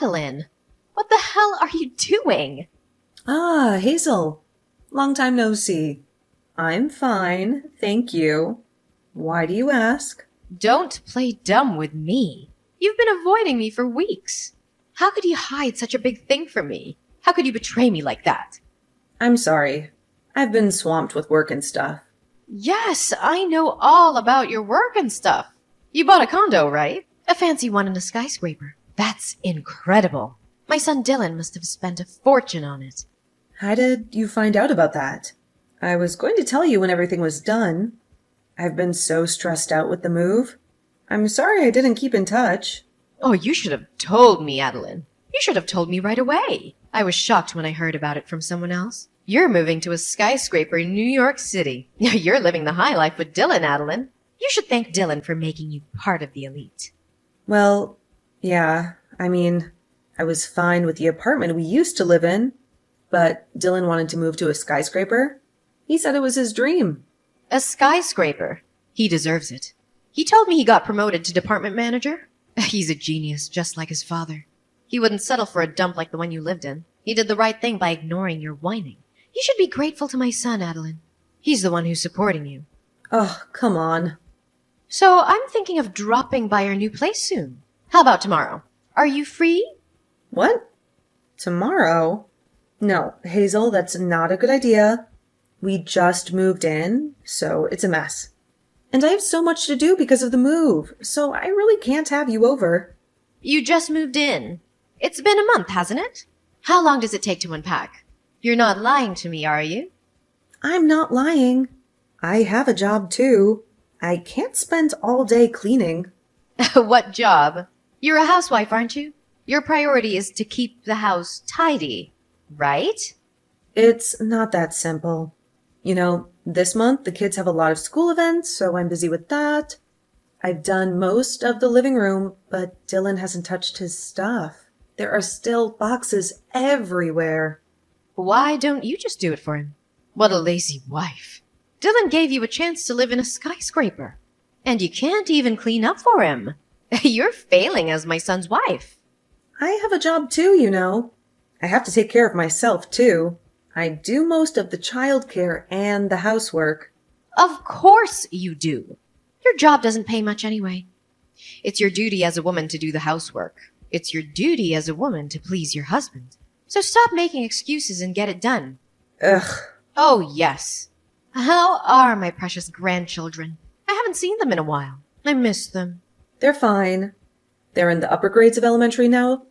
Adeline, what the hell are you doing? Ah, Hazel. Long time no see. I'm fine, thank you. Why do you ask? Don't play dumb with me. You've been avoiding me for weeks. How could you hide such a big thing from me? How could you betray me like that? I'm sorry. I've been swamped with work and stuff. Yes, I know all about your work and stuff. You bought a condo, right? A fancy one in a skyscraper. That's incredible. My son Dylan must have spent a fortune on it. How did you find out about that? I was going to tell you when everything was done. I've been so stressed out with the move. I'm sorry I didn't keep in touch. Oh, you should have told me, Adeline. You should have told me right away. I was shocked when I heard about it from someone else. You're moving to a skyscraper in New York City. You're living the high life with Dylan, Adeline. You should thank Dylan for making you part of the elite. Well, yeah, I was fine with the apartment we used to live in, but Dylan wanted to move to a skyscraper. He said it was his dream. A skyscraper. He deserves it. He told me he got promoted to department manager. He's a genius, just like his father. He wouldn't settle for a dump like the one you lived in. He did the right thing by ignoring your whining. You should be grateful to my son, Adeline. He's the one who's supporting you. Oh, come on. So I'm thinking of dropping by our new place soon. How about tomorrow? Are you free? What? Tomorrow? No, Hazel, that's not a good idea. We just moved in, so it's a mess. And I have so much to do because of the move, so I really can't have you over. You just moved in. It's been a month, hasn't it? How long does it take to unpack? You're not lying to me, are you? I'm not lying. I have a job too. I can't spend all day cleaning. What job? You're a housewife, aren't you? Your priority is to keep the house tidy, right? It's not that simple. You know, this month the kids have a lot of school events, so I'm busy with that. I've done most of the living room, but Dylan hasn't touched his stuff. There are still boxes everywhere. Why don't you just do it for him? What a lazy wife. Dylan gave you a chance to live in a skyscraper. And you can't even clean up for him. You're failing as my son's wife. I have a job too, you know. I have to take care of myself too. I do most of the childcare and the housework. Of course you do. Your job doesn't pay much anyway. It's your duty as a woman to do the housework. It's your duty as a woman to please your husband. So stop making excuses and get it done. Ugh. Oh, yes. How are my precious grandchildren? I haven't seen them in a while. I miss them. They're fine. They're in the upper grades of elementary now,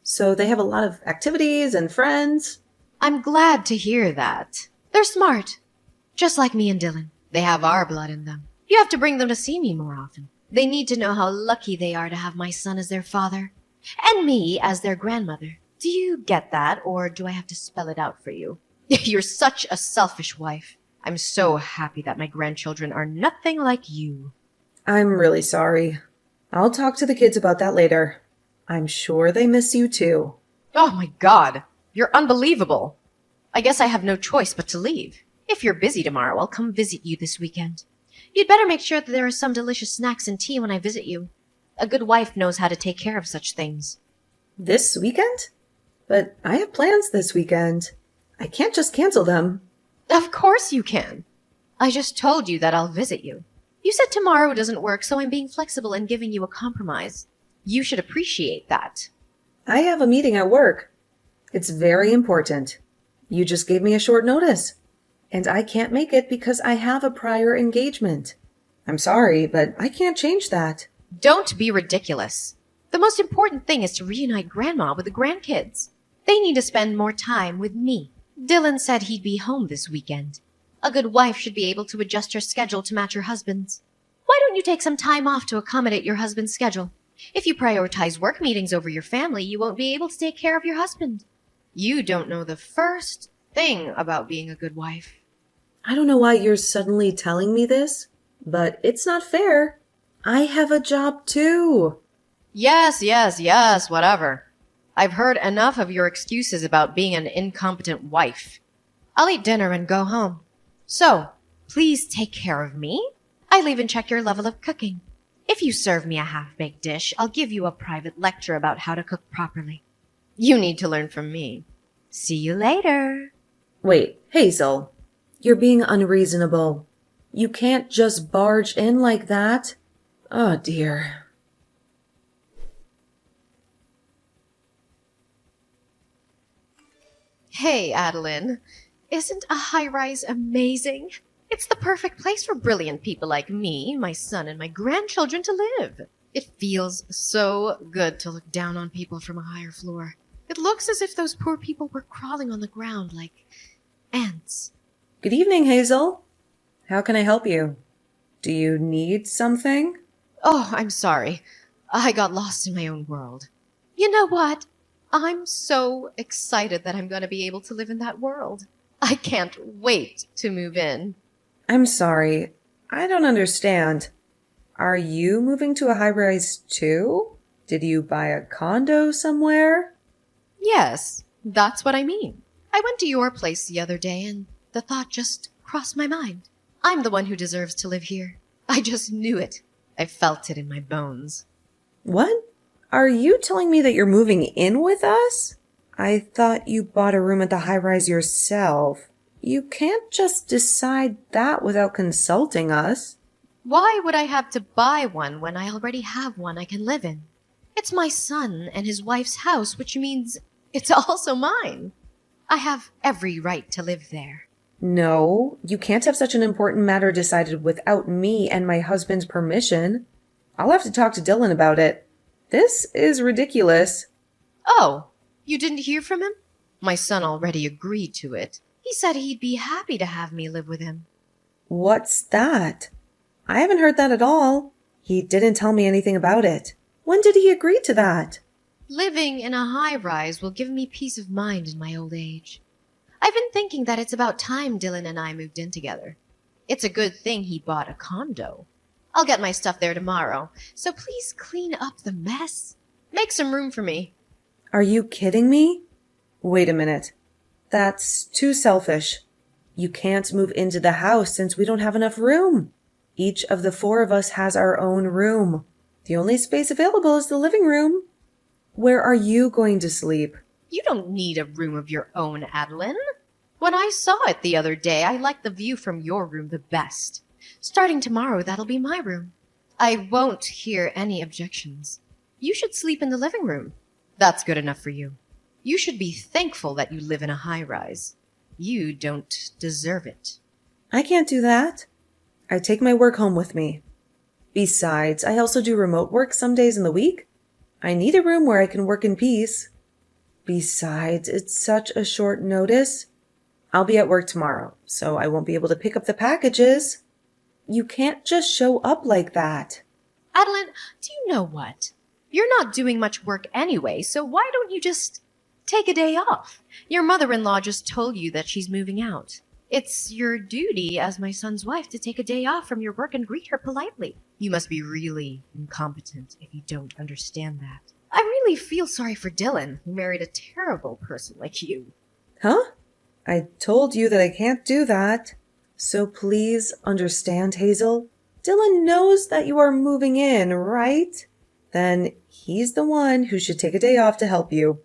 so they have a lot of activities and friends. I'm glad to hear that. They're smart. Just like me and Dylan. They have our blood in them. You have to bring them to see me more often. They need to know how lucky they are to have my son as their father. And me as their grandmother. Do you get that, or do I have to spell it out for you? You're such a selfish wife. I'm so happy that my grandchildren are nothing like you. I'm really sorry. I'll talk to the kids about that later. I'm sure they miss you too. Oh my God, you're unbelievable. I guess I have no choice but to leave. If you're busy tomorrow, I'll come visit you this weekend. You'd better make sure that there are some delicious snacks and tea when I visit you. A good wife knows how to take care of such things. This weekend? But I have plans this weekend. I can't just cancel them. Of course you can. I just told you that I'll visit you. You said tomorrow doesn't work, so I'm being flexible and giving you a compromise. You should appreciate that. I have a meeting at work. It's very important. You just gave me a short notice. And I can't make it because I have a prior engagement. I'm sorry, but I can't change that. Don't be ridiculous. The most important thing is to reunite Grandma with the grandkids. They need to spend more time with me. Dylan said he'd be home this weekend. A good wife should be able to adjust her schedule to match her husband's. Why don't you take some time off to accommodate your husband's schedule? If you prioritize work meetings over your family, you won't be able to take care of your husband. You don't know the first thing about being a good wife. I don't know why you're suddenly telling me this, but it's not fair. I have a job too. Yes, whatever. I've heard enough of your excuses about being an incompetent wife. I'll eat dinner and go home. So, please take care of me. I leave and check your level of cooking. If you serve me a half-baked dish, I'll give you a private lecture about how to cook properly. You need to learn from me. See you later. Wait, Hazel, you're being unreasonable. You can't just barge in like that. Oh dear. Hey, Adeline. Isn't a high-rise amazing? It's the perfect place for brilliant people like me, my son, and my grandchildren to live. It feels so good to look down on people from a higher floor. It looks as if those poor people were crawling on the ground like ants. Good evening, Hazel. How can I help you? Do you need something? Oh, I'm sorry. I got lost in my own world. You know what? I'm so excited that I'm going to be able to live in that world. I can't wait to move in. I'm sorry. I don't understand. Are you moving to a high-rise too? Did you buy a condo somewhere? Yes, that's what I mean. I went to your place the other day and the thought just crossed my mind. I'm the one who deserves to live here. I just knew it. I felt it in my bones. What? Are you telling me that you're moving in with us? I thought you bought a room at the high-rise yourself. You can't just decide that without consulting us. Why would I have to buy one when I already have one I can live in? It's my son and his wife's house, which means it's also mine. I have every right to live there. No, you can't have such an important matter decided without me and my husband's permission. I'll have to talk to Dylan about it. This is ridiculous. Oh, you didn't hear from him? My son already agreed to it. He said he'd be happy to have me live with him. What's that? I haven't heard that at all. He didn't tell me anything about it. When did he agree to that? Living in a high-rise will give me peace of mind in my old age. I've been thinking that it's about time Dylan and I moved in together. It's a good thing he bought a condo. I'll get my stuff there tomorrow, so please clean up the mess. Make some room for me. Are you kidding me? Wait a minute. That's too selfish. You can't move into the house since we don't have enough room. Each of the four of us has our own room. The only space available is the living room. Where are you going to sleep? You don't need a room of your own, Adeline. When I saw it the other day, I liked the view from your room the best. Starting tomorrow, that'll be my room. I won't hear any objections. You should sleep in the living room. That's good enough for you. You should be thankful that you live in a high-rise. You don't deserve it. I can't do that. I take my work home with me. Besides, I also do remote work some days in the week. I need a room where I can work in peace. Besides, it's such a short notice. I'll be at work tomorrow, so I won't be able to pick up the packages. You can't just show up like that. Adeline, do you know what? You're not doing much work anyway, so why don't you just take a day off? Your mother-in-law just told you that she's moving out. It's your duty as my son's wife to take a day off from your work and greet her politely. You must be really incompetent if you don't understand that. I really feel sorry for Dylan, who married a terrible person like you. Huh? I told you that I can't do that. So please understand, Hazel. Dylan knows that you are moving in, right? Then he's the one who should take a day off to help you.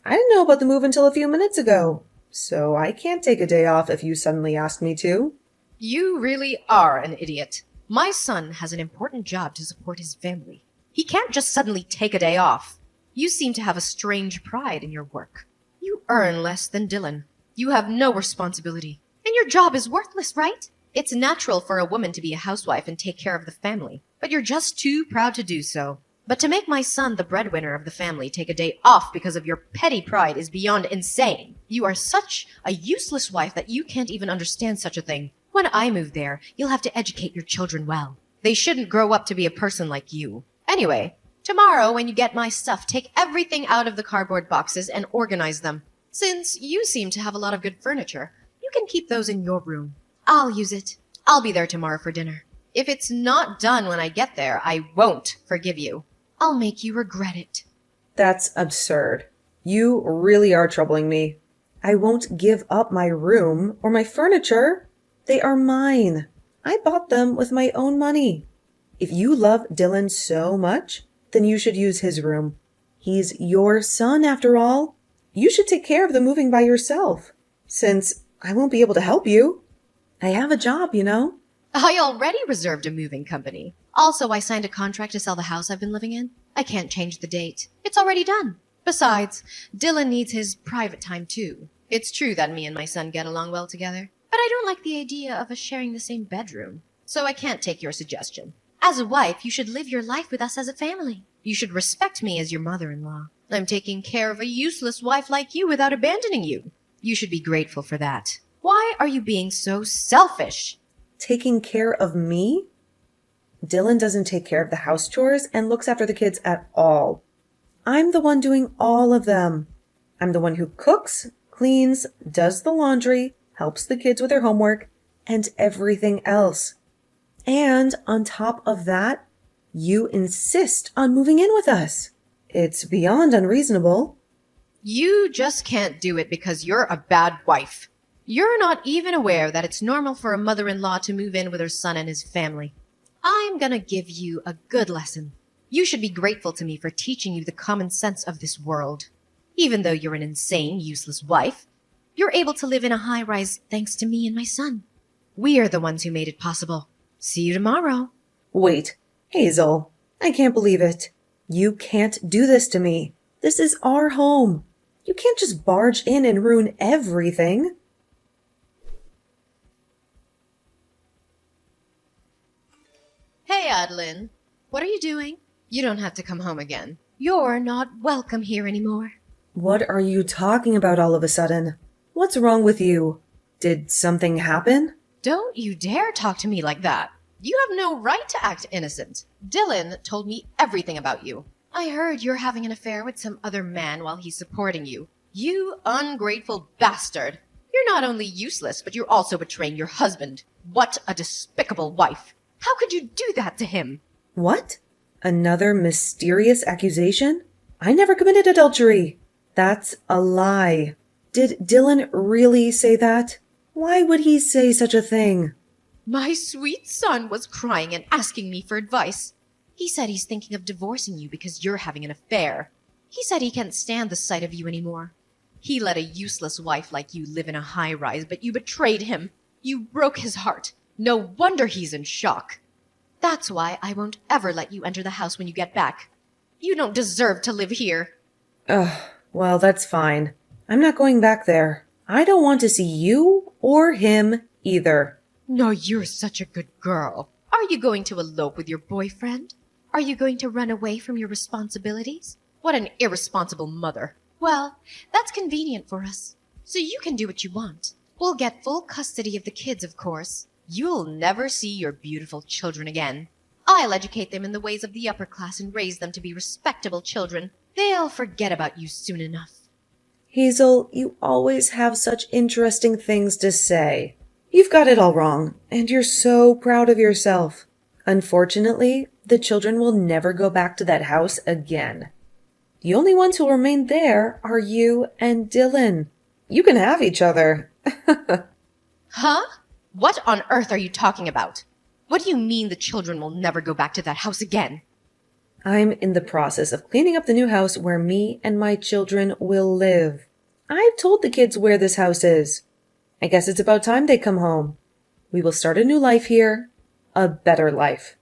I didn't know about the move until a few minutes ago, so I can't take a day off if you suddenly ask me to. You really are an idiot. My son has an important job to support his family. He can't just suddenly take a day off. You seem to have a strange pride in your work. You earn less than Dylan. You have no responsibility. And your job is worthless, right? It's natural for a woman to be a housewife and take care of the family, but you're just too proud to do so. But to make my son the breadwinner of the family take a day off because of your petty pride is beyond insane. You are such a useless wife that you can't even understand such a thing. When I move there, you'll have to educate your children well. They shouldn't grow up to be a person like you. Anyway, tomorrow when you get my stuff, take everything out of the cardboard boxes and organize them. Since you seem to have a lot of good furniture, you can keep those in your room. I'll use it. I'll be there tomorrow for dinner. If it's not done when I get there, I won't forgive you. I'll make you regret it. That's absurd. You really are troubling me. I won't give up my room or my furniture. They are mine. I bought them with my own money. If you love Dylan so much, then you should use his room. He's your son, after all. You should take care of the moving by yourself, since I won't be able to help you. I have a job, you know. I already reserved a moving company. Also, I signed a contract to sell the house I've been living in. I can't change the date. It's already done. Besides, Dylan needs his private time too. It's true that me and my son get along well together, but I don't like the idea of us sharing the same bedroom. So I can't take your suggestion. As a wife, you should live your life with us as a family. You should respect me as your mother-in-law. I'm taking care of a useless wife like you without abandoning you. You should be grateful for that. Why are you being so selfish? Taking care of me? Dylan doesn't take care of the house chores and looks after the kids at all. I'm the one doing all of them. I'm the one who cooks, cleans, does the laundry, helps the kids with their homework, and everything else. And on top of that, you insist on moving in with us. It's beyond unreasonable. You just can't do it because you're a bad wife. You're not even aware that it's normal for a mother-in-law to move in with her son and his family. I'm gonna give you a good lesson. You should be grateful to me for teaching you the common sense of this world. Even though you're an insane, useless wife, you're able to live in a high-rise thanks to me and my son. We are the ones who made it possible. See you tomorrow. Wait, Hazel, I can't believe it. You can't do this to me. This is our home. You can't just barge in and ruin everything. Hey, Adeline. What are you doing? You don't have to come home again. You're not welcome here anymore. What are you talking about all of a sudden? What's wrong with you? Did something happen? Don't you dare talk to me like that. You have no right to act innocent. Dylan told me everything about you. I heard you're having an affair with some other man while he's supporting you. You ungrateful bastard. You're not only useless, but you're also betraying your husband. What a despicable wife. How could you do that to him? What? Another mysterious accusation? I never committed adultery. That's a lie. Did Dylan really say that? Why would he say such a thing? My sweet son was crying and asking me for advice. He said he's thinking of divorcing you because you're having an affair. He said he can't stand the sight of you anymore. He let a useless wife like you live in a high-rise, but you betrayed him. You broke his heart. No wonder he's in shock. That's why I won't ever let you enter the house when you get back. You don't deserve to live here. Ugh, well, that's fine. I'm not going back there. I don't want to see you or him either. No, you're such a good girl. Are you going to elope with your boyfriend? Are you going to run away from your responsibilities? What an irresponsible mother. Well, that's convenient for us. So you can do what you want. We'll get full custody of the kids, of course. You'll never see your beautiful children again. I'll educate them in the ways of the upper class and raise them to be respectable children. They'll forget about you soon enough. Hazel, you always have such interesting things to say. You've got it all wrong, and you're so proud of yourself. Unfortunately, the children will never go back to that house again. The only ones who'll remain there are you and Dylan. You can have each other. Huh? What on earth are you talking about? What do you mean the children will never go back to that house again? I'm in the process of cleaning up the new house where me and my children will live. I've told the kids where this house is. I guess it's about time they come home. We will start a new life here. A better life.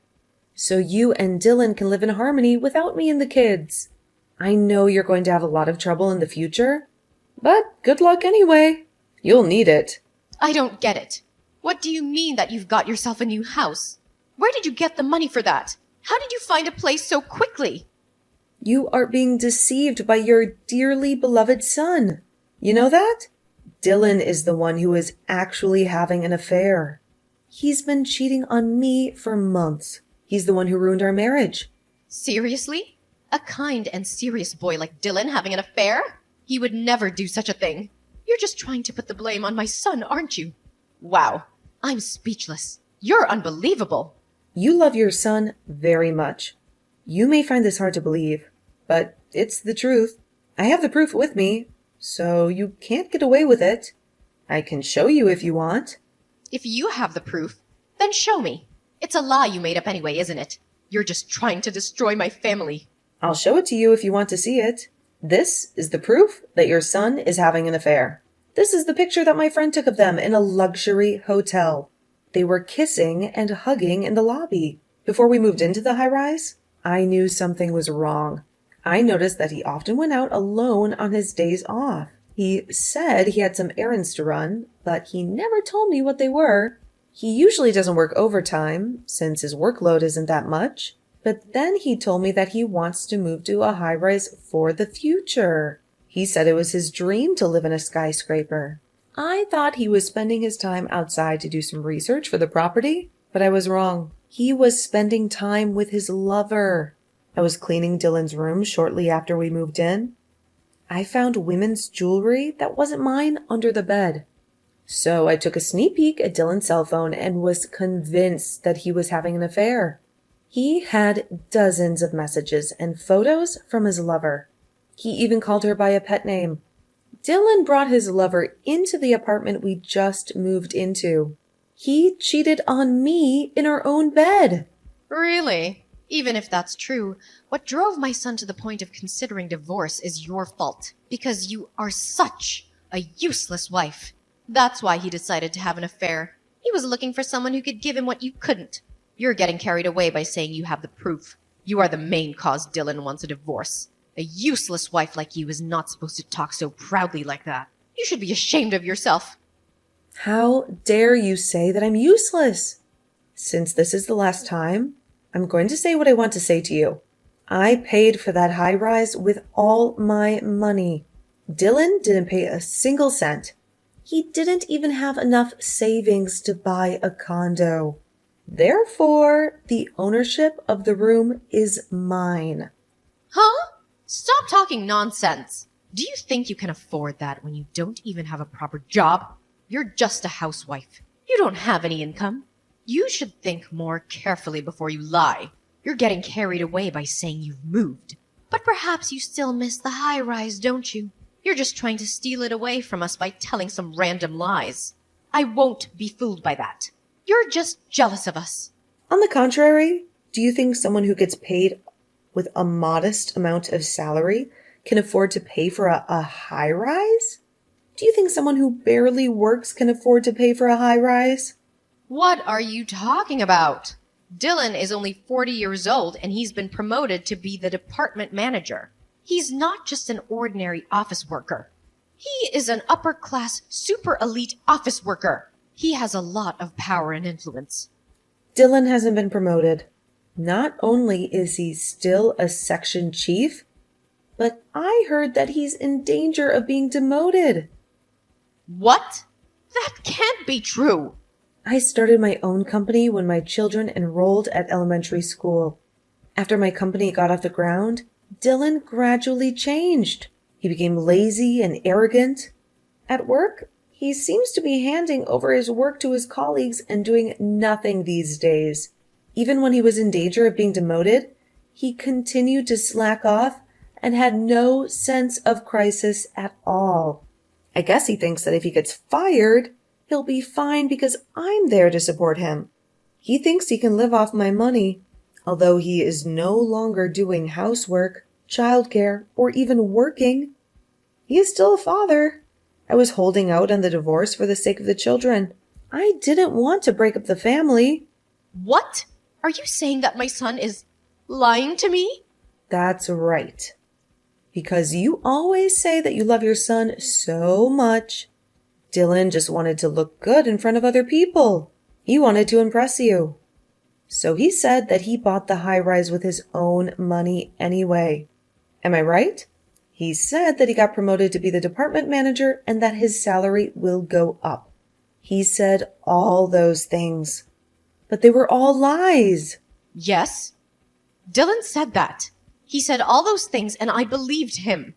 So you and Dylan can live in harmony without me and the kids. I know you're going to have a lot of trouble in the future, but good luck anyway. You'll need it. I don't get it. What do you mean that you've got yourself a new house? Where did you get the money for that? How did you find a place so quickly? You are being deceived by your dearly beloved son. You know that? Dylan is the one who is actually having an affair. He's been cheating on me for months. He's the one who ruined our marriage. Seriously? A kind and serious boy like Dylan having an affair? He would never do such a thing. You're just trying to put the blame on my son, aren't you? Wow, I'm speechless. You're unbelievable. You love your son very much. You may find this hard to believe, but it's the truth. I have the proof with me, so you can't get away with it. I can show you if you want. If you have the proof, then show me. It's a lie you made up anyway, isn't it? You're just trying to destroy my family. I'll show it to you if you want to see it. This is the proof that your son is having an affair. This is the picture that my friend took of them in a luxury hotel. They were kissing and hugging in the lobby. Before we moved into the high-rise, I knew something was wrong. I noticed that he often went out alone on his days off. He said he had some errands to run, but he never told me what they were. He usually doesn't work overtime, since his workload isn't that much. But then he told me that he wants to move to a high-rise for the future. He said it was his dream to live in a skyscraper. I thought he was spending his time outside to do some research for the property, but I was wrong. He was spending time with his lover. I was cleaning Dylan's room shortly after we moved in. I found women's jewelry that wasn't mine under the bed. So I took a sneak peek at Dylan's cell phone and was convinced that he was having an affair. He had dozens of messages and photos from his lover. He even called her by a pet name. Dylan brought his lover into the apartment we just moved into. He cheated on me in our own bed. Really? Even if that's true, what drove my son to the point of considering divorce is your fault. Because you are such a useless wife. That's why he decided to have an affair. He was looking for someone who could give him what you couldn't. You're getting carried away by saying you have the proof. You are the main cause Dylan wants a divorce. A useless wife like you is not supposed to talk so proudly like that. You should be ashamed of yourself. How dare you say that I'm useless? Since this is the last time, I'm going to say what I want to say to you. I paid for that high-rise with all my money. Dylan didn't pay a single cent. He didn't even have enough savings to buy a condo. Therefore, the ownership of the room is mine. Huh? Stop talking nonsense. Do you think you can afford that when you don't even have a proper job? You're just a housewife. You don't have any income. You should think more carefully before you lie. You're getting carried away by saying you've moved. But perhaps you still miss the high-rise, don't you? You're just trying to steal it away from us by telling some random lies. I won't be fooled by that. You're just jealous of us. On the contrary, do you think someone who gets paid with a modest amount of salary can afford to pay for a high-rise? Do you think someone who barely works can afford to pay for a high-rise? What are you talking about? Dylan is only 40 years old and he's been promoted to be the department manager. He's not just an ordinary office worker. He is an upper-class, super elite office worker. He has a lot of power and influence. Dylan hasn't been promoted. Not only is he still a section chief, but I heard that he's in danger of being demoted. What? That can't be true. I started my own company when my children enrolled at elementary school. After my company got off the ground, Dylan gradually changed. He became lazy and arrogant. At work, he seems to be handing over his work to his colleagues and doing nothing these days. Even when he was in danger of being demoted, he continued to slack off and had no sense of crisis at all. I guess he thinks that if he gets fired, he'll be fine because I'm there to support him. He thinks he can live off my money, although he is no longer doing housework, childcare, or even working. He is still a father. I was holding out on the divorce for the sake of the children. I didn't want to break up the family. What? Are you saying that my son is lying to me? That's right. Because you always say that you love your son so much. Dylan just wanted to look good in front of other people. He wanted to impress you. So he said that he bought the high-rise with his own money anyway. Am I right? He said that he got promoted to be the department manager and that his salary will go up. He said all those things. But they were all lies. Yes. Dylan said that. He said all those things and I believed him.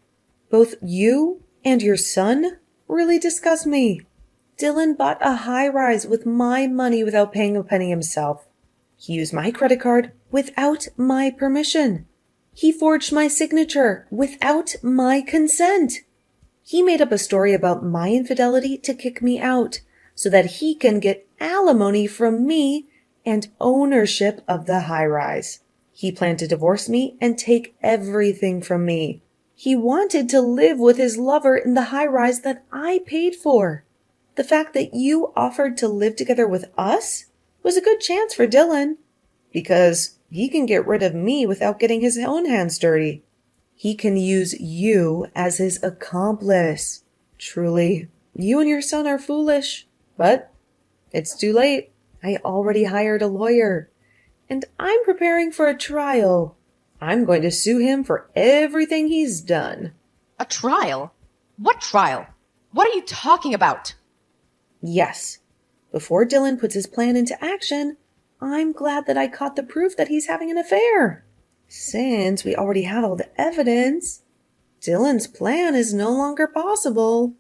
Both you and your son really disgust me. Dylan bought a high-rise with my money without paying a penny himself. He used my credit card without my permission. He forged my signature without my consent. He made up a story about my infidelity to kick me out so that he can get alimony from me and ownership of the high-rise. He planned to divorce me and take everything from me. He wanted to live with his lover in the high-rise that I paid for. The fact that you offered to live together with us was a good chance for Dylan, because he can get rid of me without getting his own hands dirty. He can use you as his accomplice. Truly, you and your son are foolish, but it's too late. I already hired a lawyer, and I'm preparing for a trial. I'm going to sue him for everything he's done. A trial? What trial? What are you talking about? Yes. Before Dylan puts his plan into action, I'm glad that I caught the proof that he's having an affair. Since we already have all the evidence, Dylan's plan is no longer possible.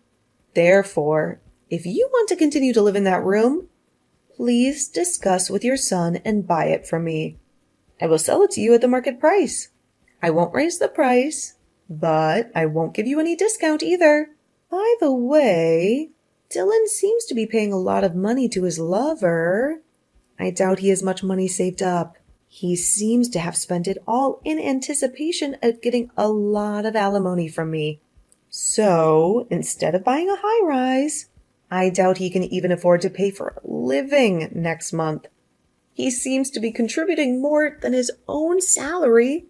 Therefore, if you want to continue to live in that room, please discuss with your son and buy it from me. I will sell it to you at the market price. I won't raise the price, but I won't give you any discount either. By the way, Dylan seems to be paying a lot of money to his lover. I doubt he has much money saved up. He seems to have spent it all in anticipation of getting a lot of alimony from me. So, instead of buying a high-rise, I doubt he can even afford to pay for a living next month. He seems to be contributing more than his own salary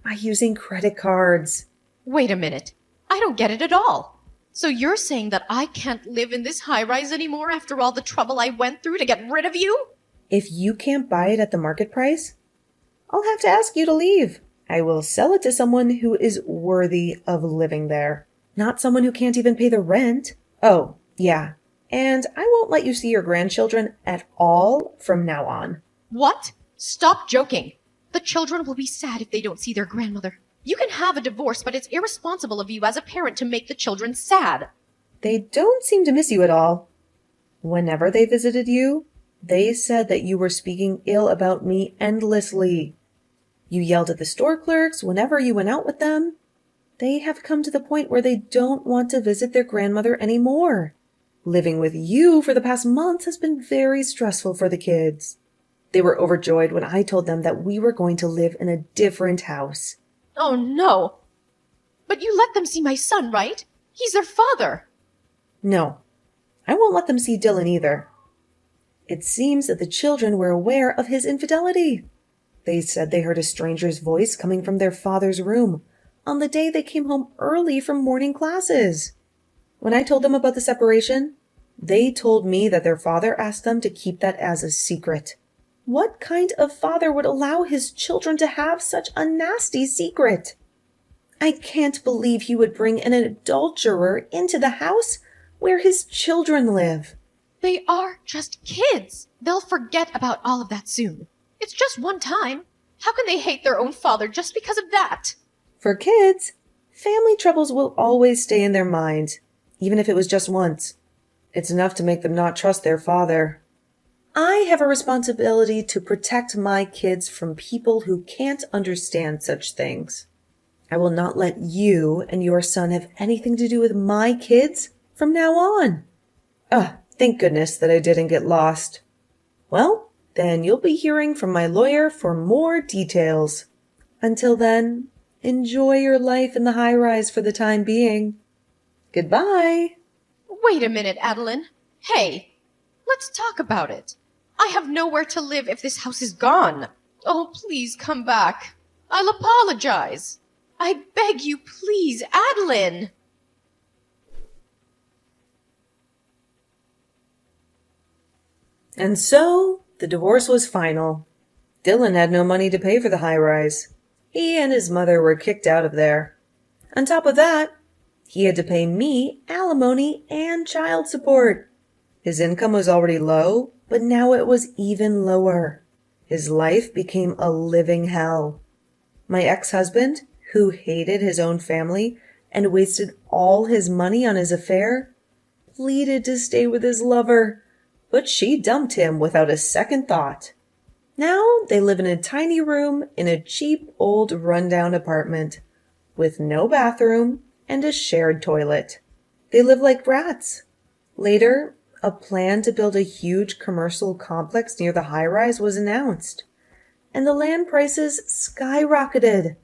by using credit cards. Wait a minute. I don't get it at all. So you're saying that I can't live in this high-rise anymore after all the trouble I went through to get rid of you? If you can't buy it at the market price, I'll have to ask you to leave. I will sell it to someone who is worthy of living there, not someone who can't even pay the rent. Oh, yeah. And I won't let you see your grandchildren at all from now on. What? Stop joking. The children will be sad if they don't see their grandmother. You can have a divorce, but it's irresponsible of you as a parent to make the children sad. They don't seem to miss you at all. Whenever they visited you, they said that you were speaking ill about me endlessly. You yelled at the store clerks whenever you went out with them. They have come to the point where they don't want to visit their grandmother anymore. Living with you for the past month has been very stressful for the kids. They were overjoyed when I told them that we were going to live in a different house. Oh, no. But you let them see my son, right? He's their father. No, I won't let them see Dylan either. It seems that the children were aware of his infidelity. They said they heard a stranger's voice coming from their father's room on the day they came home early from morning classes. When I told them about the separation, they told me that their father asked them to keep that as a secret. What kind of father would allow his children to have such a nasty secret? I can't believe he would bring an adulterer into the house where his children live. They are just kids. They'll forget about all of that soon. It's just one time. How can they hate their own father just because of that? For kids, family troubles will always stay in their mind, even if it was just once. It's enough to make them not trust their father. I have a responsibility to protect my kids from people who can't understand such things. I will not let you and your son have anything to do with my kids from now on. Thank goodness that I didn't get lost. Well, then you'll be hearing from my lawyer for more details. Until then, enjoy your life in the high-rise for the time being. Goodbye. Wait a minute, Adeline. Hey, let's talk about it. I have nowhere to live if this house is gone. Oh, please come back. I'll apologize. I beg you, please, Adeline. And so, the divorce was final. Dylan had no money to pay for the high-rise. He and his mother were kicked out of there. On top of that, he had to pay me alimony and child support. His income was already low, but now it was even lower. His life became a living hell. My ex-husband, who hated his own family and wasted all his money on his affair, pleaded to stay with his lover, but she dumped him without a second thought. Now they live in a tiny room in a cheap old rundown apartment with no bathroom and a shared toilet. They live like brats. Later, a plan to build a huge commercial complex near the high-rise was announced. and the land prices skyrocketed.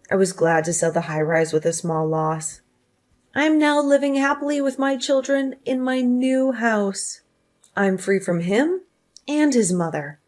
I was glad to sell the high-rise with a small loss. I'm now living happily with my children in my new house. I'm free from him and his mother.